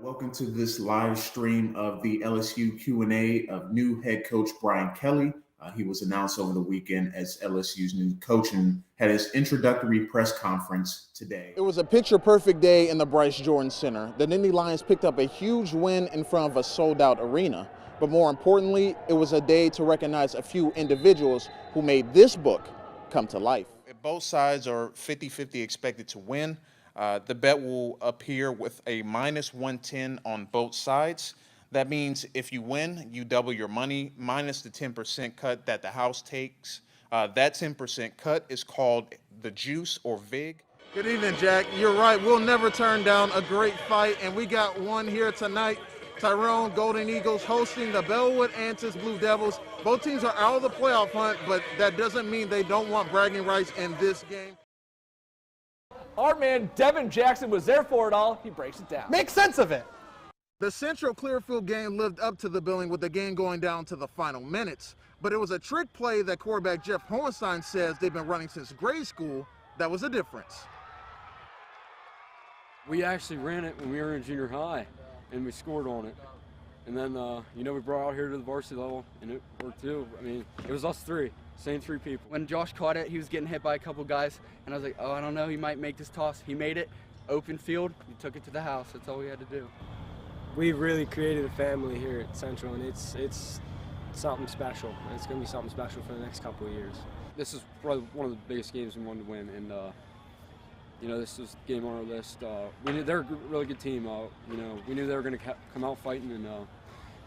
Welcome to this live stream of the LSU Q&A of new head coach Brian Kelly. He was announced over the weekend as LSU's new coach and had his introductory press conference today. It was a picture-perfect day in the Bryce Jordan Center. The Nittany Lions picked up a huge win in front of a sold-out arena. But more importantly, it was a day to recognize a few individuals who made this book come to life. Both sides are 50-50 expected to win. The bet will appear with a minus 110 on both sides. That means if you win, you double your money minus the 10% cut that the house takes. That 10% cut is called the juice or vig. Good evening, Jack. You're right. We'll never turn down a great fight, and we got one here tonight. Tyrone Golden Eagles hosting the Bellwood Antis Blue Devils. Both teams are out of the playoff hunt, but that doesn't mean they don't want bragging rights in this game. Our man Devin Jackson was there for it all. He breaks it down. Make sense of it. The Central Clearfield game lived up to the billing with the game going down to the final minutes, but it was a trick play that quarterback Jeff Hohenstein says they've been running since grade school that was the difference. We actually ran it when we were in junior high, and we scored on it. And then, we brought out here to the varsity level, and it worked too. I mean, it was us three, same three people. When Josh caught it, he was getting hit by a couple guys, and I was like, oh, I don't know, he might make this toss. He made it, open field, he took it to the house. That's all we had to do. We really created a family here at Central, and it's something special. And it's going to be something special for the next couple of years. This is probably one of the biggest games we wanted to win, and this was the game on our list. We knew they're a really good team. We knew they were going to come out fighting, and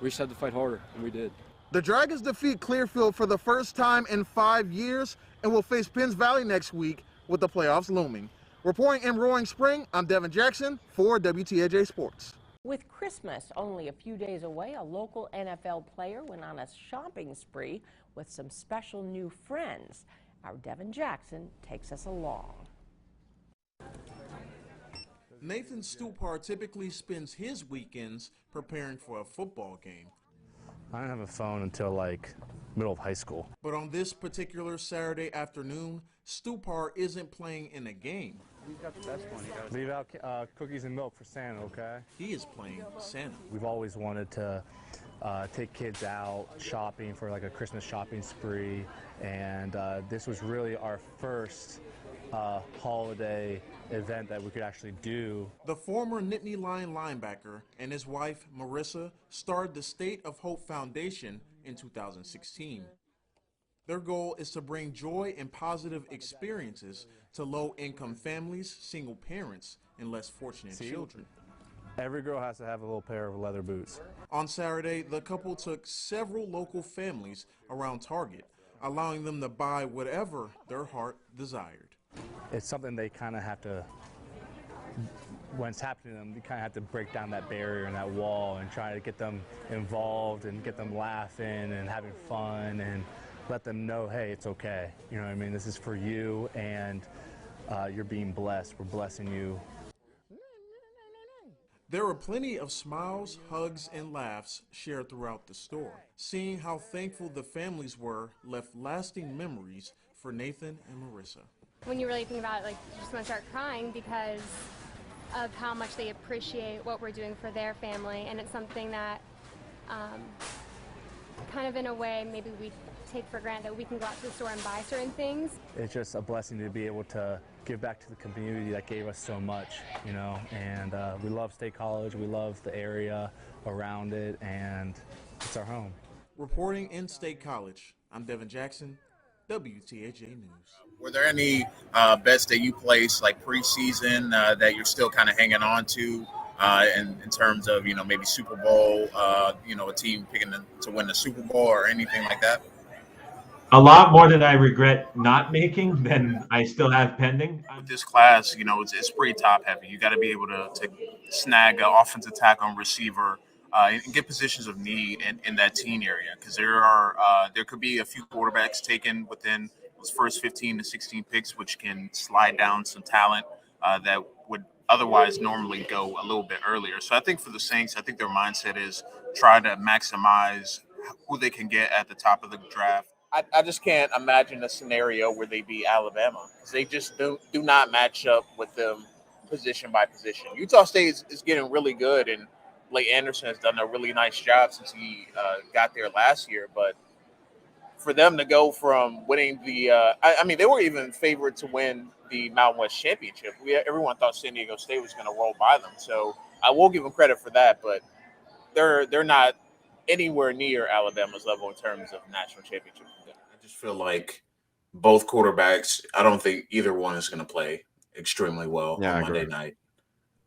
we just had to fight harder, and we did. The Dragons defeat Clearfield for the first time in 5 years and will face Penns Valley next week with the playoffs looming. Reporting in Roaring Spring, I'm Devin Jackson for WTAJ Sports. With Christmas only a few days away, a local NFL player went on a shopping spree with some special new friends. Our Devin Jackson takes us along. Nathan Stupar typically spends his weekends preparing for a football game. I didn't have a phone until middle of high school. But on this particular Saturday afternoon, Stupar isn't playing in a game. We've got the best one. Leave out cookies and milk for Santa, okay? He is playing Santa. We've always wanted to take kids out shopping for a Christmas shopping spree, and this was really our first holiday event that we could actually do. The former Nittany Lion linebacker and his wife, Marissa, started the State of Hope Foundation in 2016. Their goal is to bring joy and positive experiences to low-income families, single parents, and less fortunate children. Every girl has to have a little pair of leather boots. On Saturday, the couple took several local families around Target, allowing them to buy whatever their heart desired. It's something they kind of have to, when it's happening to them, you kind of have to break down that barrier and that wall and try to get them involved and get them laughing and having fun and let them know, hey, it's okay. You know what I mean? This is for you, and you're being blessed. We're blessing you. There were plenty of smiles, hugs, and laughs shared throughout the store. Seeing how thankful the families were left lasting memories for Nathan and Marissa. When you really think about it, you just want to start crying because of how much they appreciate what we're doing for their family, and it's something that kind of in a way maybe we take for granted, that we can go out to the store and buy certain things. It's just a blessing to be able to give back to the community that gave us so much, and we love State College, we love the area around it, and it's our home. Reporting in State College, I'm Devin Jackson, WTAJ News. Were there any bets that you placed preseason that you're still kind of hanging on to in terms of, maybe Super Bowl, a team picking to win the Super Bowl or anything like that? A lot more that I regret not making than I still have pending. With this class, it's pretty top heavy. You got to be able to snag an offensive tackle on receiver and get positions of need in that teen area, because there could be a few quarterbacks taken within those first 15 to 16 picks, which can slide down some talent that would otherwise normally go a little bit earlier. So I think for the Saints, I think their mindset is try to maximize who they can get at the top of the draft. I just can't imagine a scenario where they beat Alabama, because they just do not match up with them position by position. Utah State is getting really good, and Blake Anderson has done a really nice job since he got there last year. But for them to go from winning I mean, they were even favored to win the Mountain West Championship. Everyone thought San Diego State was going to roll by them. So I will give them credit for that. But they're not anywhere near Alabama's level in terms of national championship. I just feel like both quarterbacks, I don't think either one is going to play extremely well Yeah, on I Monday agree. night.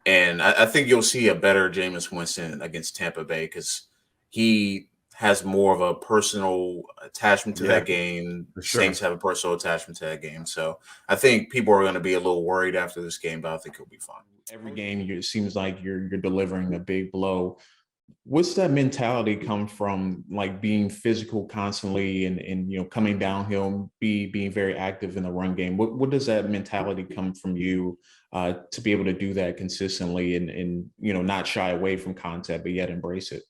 And I think you'll see a better Jameis Winston against Tampa Bay because he has more of a personal attachment to Yeah, that game. for sure. Saints have a personal attachment to that game. So I think people are going to be a little worried after this game, but I think he'll be fine. Every game, it seems like you're delivering a big blow. What's that mentality come from, like being physical constantly and coming downhill, being very active in the run game? What does that mentality come from you to be able to do that consistently and not shy away from contact but yet embrace it?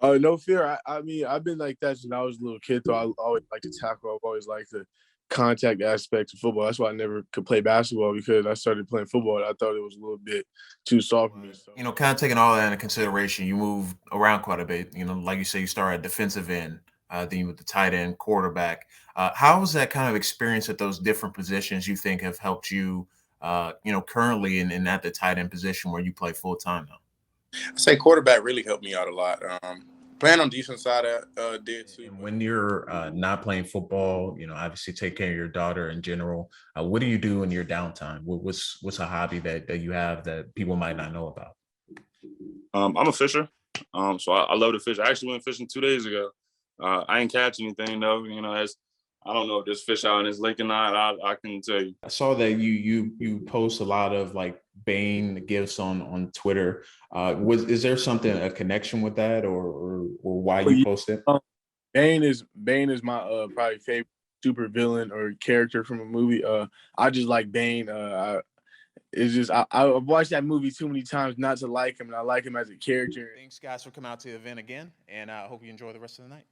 No fear. I mean, I've been like that since I was a little kid. Though I always like to tackle. I've always liked the contact aspect of football. That's why I never could play basketball because I started playing football and I thought it was a little bit too soft for me. So. Kind of taking all that into consideration, you move around quite a bit. Like you say, you start at defensive end, then you with the tight end, quarterback. How has that kind of experience at those different positions you think have helped you, currently and at the tight end position where you play full time now? I say quarterback really helped me out a lot. Playing on defense side did too. And when you're not playing football, obviously take care of your daughter in general. What do you do in your downtime? What's a hobby that you have that people might not know about? I'm a fisher. So I love to fish. I actually went fishing 2 days ago. I ain't catch anything though. I don't know if there's fish out in this lake or not. I couldn't tell you. I saw that you post a lot of like Bane gifts on Twitter. Is there a connection with that or why you post it? Bane is my probably favorite super villain or character from a movie. I just like Bane. It's just I've watched that movie too many times not to like him, and I like him as a character. Thanks guys for coming out to the event again, and I hope you enjoy the rest of the night.